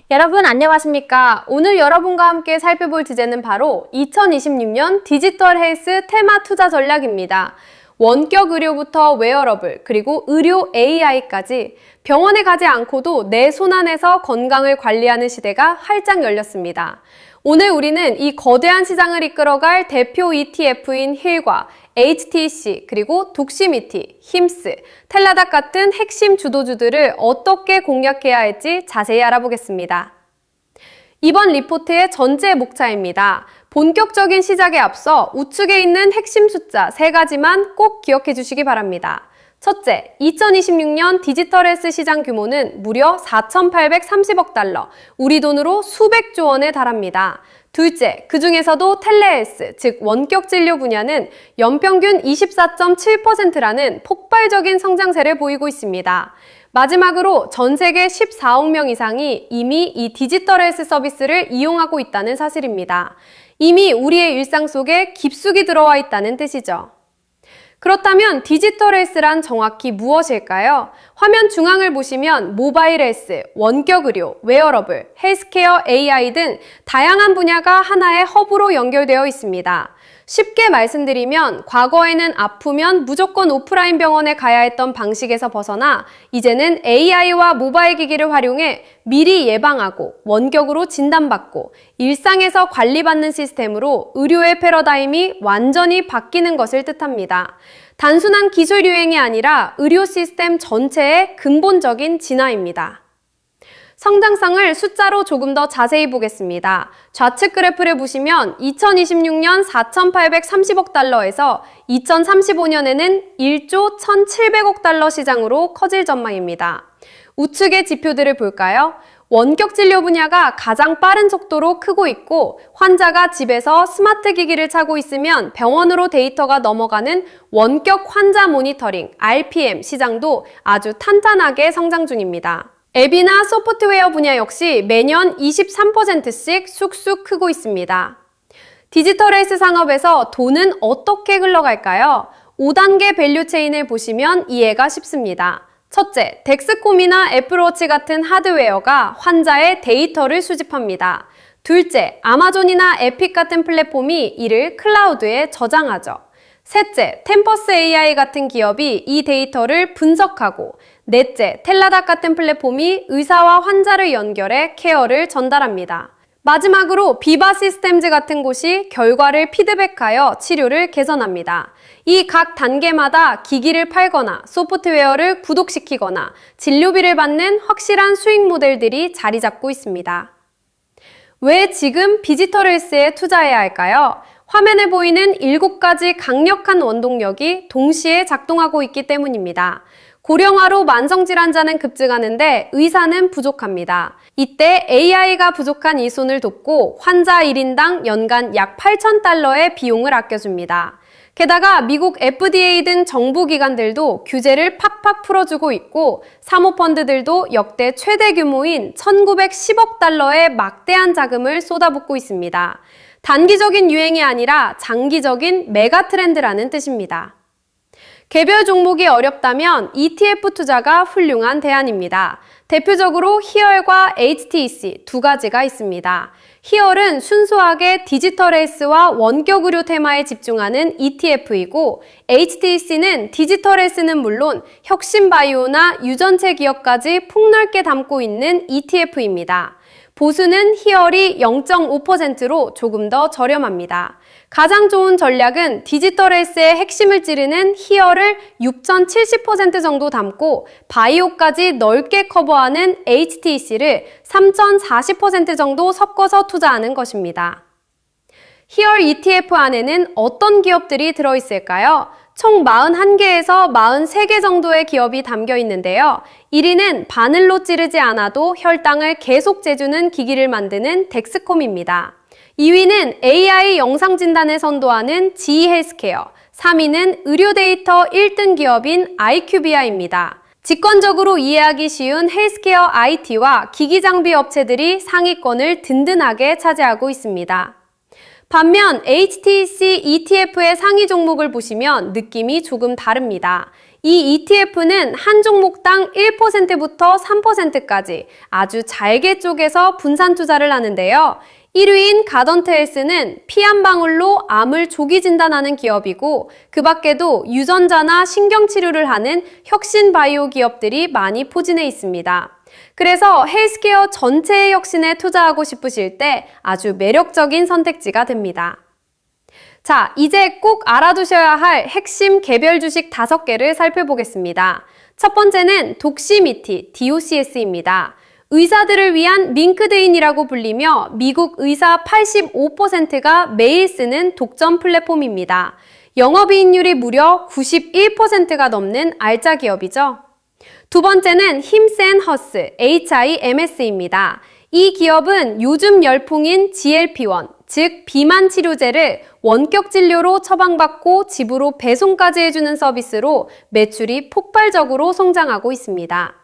여러분 안녕하십니까? 오늘 여러분과 함께 살펴볼 주제는 바로 2026년 디지털 헬스 테마 투자 전략입니다. 원격 의료부터 웨어러블, 그리고 의료 AI까지 병원에 가지 않고도 내 손안에서 건강을 관리하는 시대가 활짝 열렸습니다. 오늘 우리는 이 거대한 시장을 이끌어갈 대표 ETF인 힐과 HTC, 그리고 독시미티, 힘스, 텔라닥 같은 핵심 주도주들을 어떻게 공략해야 할지 자세히 알아보겠습니다. 이번 리포트의 전체 목차입니다. 본격적인 시작에 앞서 우측에 있는 핵심 숫자 3가지만 꼭 기억해 주시기 바랍니다. 첫째, 2026년 디지털 헬스 시장 규모는 무려 4,830억 달러, 우리 돈으로 수백조 원에 달합니다. 둘째, 그 중에서도 텔레헬스, 즉 원격 진료 분야는 연평균 24.7%라는 폭발적인 성장세를 보이고 있습니다. 마지막으로 전 세계 14억 명 이상이 이미 이 디지털 헬스 서비스를 이용하고 있다는 사실입니다. 이미 우리의 일상 속에 깊숙이 들어와 있다는 뜻이죠. 그렇다면 디지털 헬스란 정확히 무엇일까요? 화면 중앙을 보시면 모바일 헬스, 원격 의료, 웨어러블, 헬스케어 AI 등 다양한 분야가 하나의 허브로 연결되어 있습니다. 쉽게 말씀드리면 과거에는 아프면 무조건 오프라인 병원에 가야 했던 방식에서 벗어나 이제는 AI와 모바일 기기를 활용해 미리 예방하고 원격으로 진단받고 일상에서 관리받는 시스템으로 의료의 패러다임이 완전히 바뀌는 것을 뜻합니다. 단순한 기술 유행이 아니라 의료 시스템 전체의 근본적인 진화입니다. 성장성을 숫자로 조금 더 자세히 보겠습니다. 좌측 그래프를 보시면 2026년 4,830억 달러에서 2035년에는 1조 1,700억 달러 시장으로 커질 전망입니다. 우측의 지표들을 볼까요? 원격 진료 분야가 가장 빠른 속도로 크고 있고 환자가 집에서 스마트 기기를 차고 있으면 병원으로 데이터가 넘어가는 원격 환자 모니터링 RPM 시장도 아주 탄탄하게 성장 중입니다. 앱이나 소프트웨어 분야 역시 매년 23%씩 쑥쑥 크고 있습니다. 디지털 헬스 산업에서 돈은 어떻게 흘러갈까요? 5단계 밸류 체인을 보시면 이해가 쉽습니다. 첫째, 덱스콤이나 애플워치 같은 하드웨어가 환자의 데이터를 수집합니다. 둘째, 아마존이나 에픽 같은 플랫폼이 이를 클라우드에 저장하죠. 셋째, 템퍼스 AI 같은 기업이 이 데이터를 분석하고 넷째, 텔라닥 같은 플랫폼이 의사와 환자를 연결해 케어를 전달합니다. 마지막으로 비바 시스템즈 같은 곳이 결과를 피드백하여 치료를 개선합니다. 이 각 단계마다 기기를 팔거나 소프트웨어를 구독시키거나 진료비를 받는 확실한 수익 모델들이 자리 잡고 있습니다. 왜 지금 디지털 헬스에 투자해야 할까요? 화면에 보이는 7가지 강력한 원동력이 동시에 작동하고 있기 때문입니다. 고령화로 만성질환자는 급증하는데 의사는 부족합니다. 이때 AI가 부족한 이 손을 돕고 환자 1인당 연간 약 8,000달러의 비용을 아껴줍니다. 게다가 미국 FDA 등 정부기관들도 규제를 팍팍 풀어주고 있고 사모펀드들도 역대 최대 규모인 1,910억 달러의 막대한 자금을 쏟아붓고 있습니다. 단기적인 유행이 아니라 장기적인 메가 트렌드라는 뜻입니다. 개별 종목이 어렵다면 ETF 투자가 훌륭한 대안입니다. 대표적으로 희열과 HTC 2가지가 있습니다. 희열은 순수하게 디지털 헬스와 원격 의료 테마에 집중하는 ETF이고 HTC는 디지털 헬스는 물론 혁신 바이오나 유전체 기업까지 폭넓게 담고 있는 ETF입니다. 보수는 희열이 0.5%로 조금 더 저렴합니다. 가장 좋은 전략은 디지털 헬스의 핵심을 찌르는 희열을 6,070% 정도 담고 바이오까지 넓게 커버하는 HTC를 3,040% 정도 섞어서 투자하는 것입니다. 희열 ETF 안에는 어떤 기업들이 들어있을까요? 총 41개에서 43개 정도의 기업이 담겨 있는데요. 1위는 바늘로 찌르지 않아도 혈당을 계속 재주는 기기를 만드는 덱스콤입니다. 2위는 AI 영상 진단을 선도하는 GE 헬스케어, 3위는 의료 데이터 1등 기업인 IQVIA입니다. 직관적으로 이해하기 쉬운 헬스케어 IT와 기기 장비 업체들이 상위권을 든든하게 차지하고 있습니다. 반면 HTC ETF의 상위 종목을 보시면 느낌이 조금 다릅니다. 이 ETF는 한 종목당 1%부터 3%까지 아주 잘게 쪼개서 분산 투자를 하는데요. 1위인 가던트 헬스는 피 한 방울로 암을 조기 진단하는 기업이고 그 밖에도 유전자나 신경치료를 하는 혁신 바이오 기업들이 많이 포진해 있습니다. 그래서 헬스케어 전체의 혁신에 투자하고 싶으실 때 아주 매력적인 선택지가 됩니다. 자, 이제 꼭 알아두셔야 할 핵심 개별 주식 5개를 살펴보겠습니다. 첫 번째는 독시미티, DOCS입니다. 의사들을 위한 링크드인이라고 불리며 미국 의사 85%가 매일 쓰는 독점 플랫폼입니다. 영업이익률이 무려 91%가 넘는 알짜 기업이죠. 두 번째는 힘센 허스, HIMS입니다. 이 기업은 요즘 열풍인 GLP-1, 즉 비만 치료제를 원격 진료로 처방받고 집으로 배송까지 해주는 서비스로 매출이 폭발적으로 성장하고 있습니다.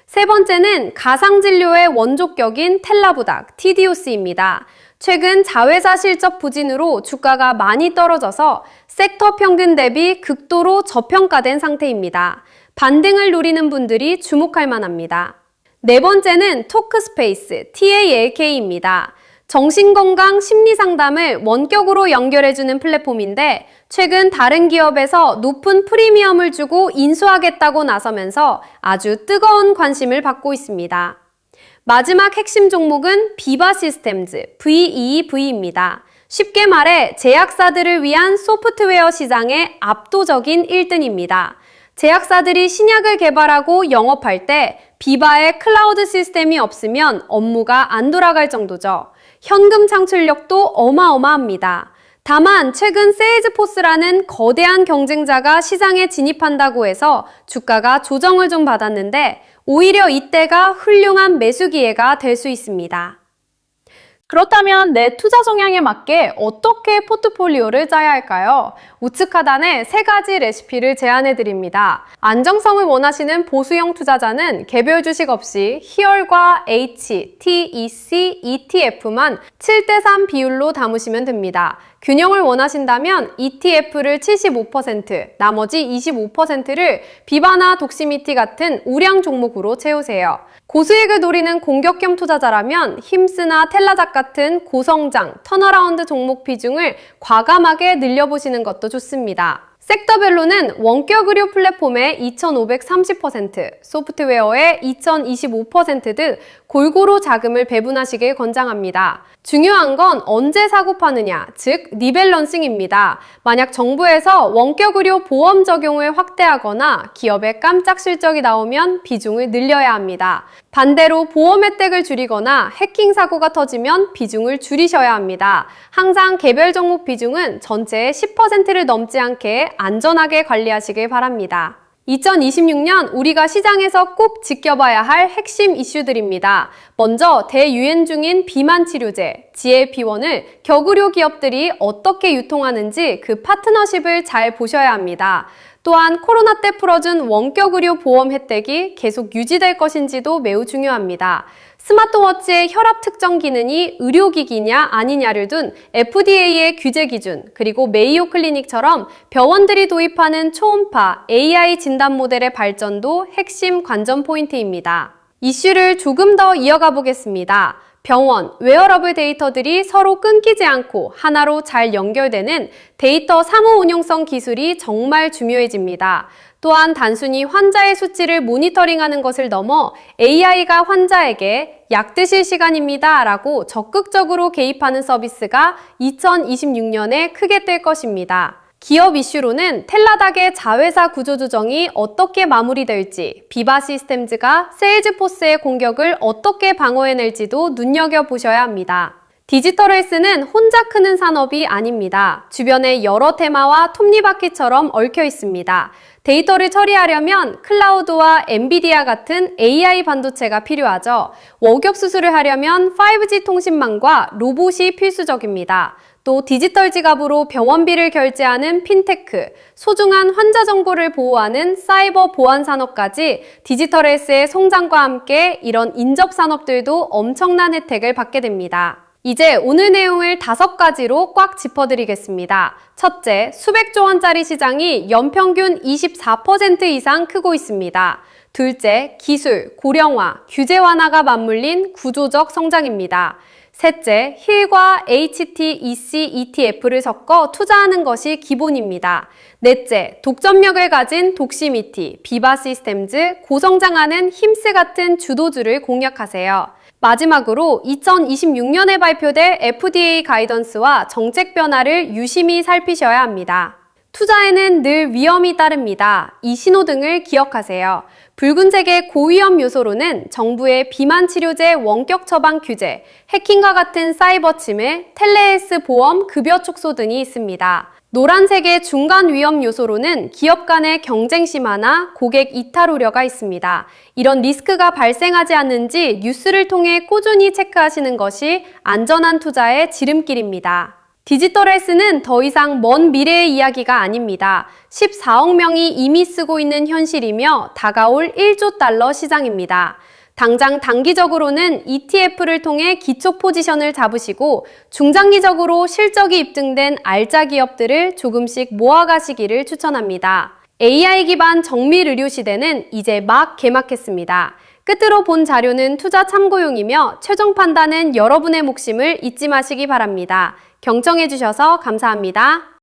세 번째는 가상진료의 원조격인 텔라부닥, TDOC입니다. 최근 자회사 실적 부진으로 주가가 많이 떨어져서 섹터 평균 대비 극도로 저평가된 상태입니다. 반등을 노리는 분들이 주목할 만합니다. 네 번째는 토크스페이스, TALK입니다. 정신건강 심리상담을 원격으로 연결해주는 플랫폼인데 최근 다른 기업에서 높은 프리미엄을 주고 인수하겠다고 나서면서 아주 뜨거운 관심을 받고 있습니다. 마지막 핵심 종목은 비바 시스템즈, VEEV입니다. 쉽게 말해 제약사들을 위한 소프트웨어 시장의 압도적인 1등입니다. 제약사들이 신약을 개발하고 영업할 때 비바의 클라우드 시스템이 없으면 업무가 안 돌아갈 정도죠. 현금 창출력도 어마어마합니다. 다만 최근 세일즈포스라는 거대한 경쟁자가 시장에 진입한다고 해서 주가가 조정을 좀 받았는데 오히려 이때가 훌륭한 매수 기회가 될 수 있습니다. 그렇다면 내 투자 성향에 맞게 어떻게 포트폴리오를 짜야 할까요? 우측 하단에 3가지 레시피를 제안해 드립니다. 안정성을 원하시는 보수형 투자자는 개별 주식 없이 희열과 H, TEC, ETF만 7:3 비율로 담으시면 됩니다. 균형을 원하신다면 ETF를 75%, 나머지 25%를 비바나 독시미티 같은 우량 종목으로 채우세요. 고수익을 노리는 공격형 투자자라면 힘스나 텔라작 같은 고성장, 턴어라운드 종목 비중을 과감하게 늘려보시는 것도 좋습니다. 섹터별로는 원격 의료 플랫폼의 2530%, 소프트웨어의 2025% 등 골고루 자금을 배분하시길 권장합니다. 중요한 건 언제 사고 파느냐, 즉 리밸런싱입니다. 만약 정부에서 원격 의료 보험 적용을 확대하거나 기업의 깜짝 실적이 나오면 비중을 늘려야 합니다. 반대로 보험 혜택을 줄이거나 해킹 사고가 터지면 비중을 줄이셔야 합니다. 항상 개별 종목 비중은 전체의 10%를 넘지 않게 안전하게 관리하시길 바랍니다. 2026년 우리가 시장에서 꼭 지켜봐야 할 핵심 이슈들입니다. 먼저 대유행 중인 비만 치료제, GLP-1을 격의료 기업들이 어떻게 유통하는지 그 파트너십을 잘 보셔야 합니다. 또한 코로나 때 풀어준 원격 의료 보험 혜택이 계속 유지될 것인지도 매우 중요합니다. 스마트워치의 혈압 측정 기능이 의료기기냐 아니냐를 둔 FDA의 규제 기준, 그리고 메이오 클리닉처럼 병원들이 도입하는 초음파 AI 진단 모델의 발전도 핵심 관전 포인트입니다. 이슈를 조금 더 이어가 보겠습니다. 병원, 웨어러블 데이터들이 서로 끊기지 않고 하나로 잘 연결되는 데이터 사무 운용성 기술이 정말 중요해집니다. 또한 단순히 환자의 수치를 모니터링하는 것을 넘어 AI가 환자에게 약 드실 시간입니다 라고 적극적으로 개입하는 서비스가 2026년에 크게 뜰 것입니다. 기업 이슈로는 텔라닥의 자회사 구조조정이 어떻게 마무리될지, 비바 시스템즈가 세일즈포스의 공격을 어떻게 방어해낼지도 눈여겨보셔야 합니다. 디지털 헬스는 혼자 크는 산업이 아닙니다. 주변에 여러 테마와 톱니바퀴처럼 얽혀 있습니다. 데이터를 처리하려면 클라우드와 엔비디아 같은 AI 반도체가 필요하죠. 원격 수술을 하려면 5G 통신망과 로봇이 필수적입니다. 또 디지털 지갑으로 병원비를 결제하는 핀테크, 소중한 환자 정보를 보호하는 사이버 보안 산업까지 디지털 헬스의 성장과 함께 이런 인접 산업들도 엄청난 혜택을 받게 됩니다. 이제 오늘 내용을 5가지로 꽉 짚어드리겠습니다. 첫째, 수백조 원짜리 시장이 연평균 24% 이상 크고 있습니다. 둘째, 기술, 고령화, 규제 완화가 맞물린 구조적 성장입니다. 셋째, 힐과 HTEC ETF를 섞어 투자하는 것이 기본입니다. 넷째, 독점력을 가진 독시미티, 비바 시스템즈, 고성장하는 힘스 같은 주도주를 공략하세요. 마지막으로 2026년에 발표될 FDA 가이던스와 정책 변화를 유심히 살피셔야 합니다. 투자에는 늘 위험이 따릅니다. 이 신호등을 기억하세요. 붉은색의 고위험 요소로는 정부의 비만 치료제 원격 처방 규제, 해킹과 같은 사이버 침해, 텔레헬스 보험 급여 축소 등이 있습니다. 노란색의 중간 위험 요소로는 기업 간의 경쟁 심화나 고객 이탈 우려가 있습니다. 이런 리스크가 발생하지 않는지 뉴스를 통해 꾸준히 체크하시는 것이 안전한 투자의 지름길입니다. 디지털 헬스는 더 이상 먼 미래의 이야기가 아닙니다. 14억 명이 이미 쓰고 있는 현실이며 다가올 1조 달러 시장입니다. 당장 단기적으로는 ETF를 통해 기초 포지션을 잡으시고 중장기적으로 실적이 입증된 알짜 기업들을 조금씩 모아가시기를 추천합니다. AI 기반 정밀 의료 시대는 이제 막 개막했습니다. 끝으로 본 자료는 투자 참고용이며 최종 판단은 여러분의 몫임을 잊지 마시기 바랍니다. 경청해 주셔서 감사합니다.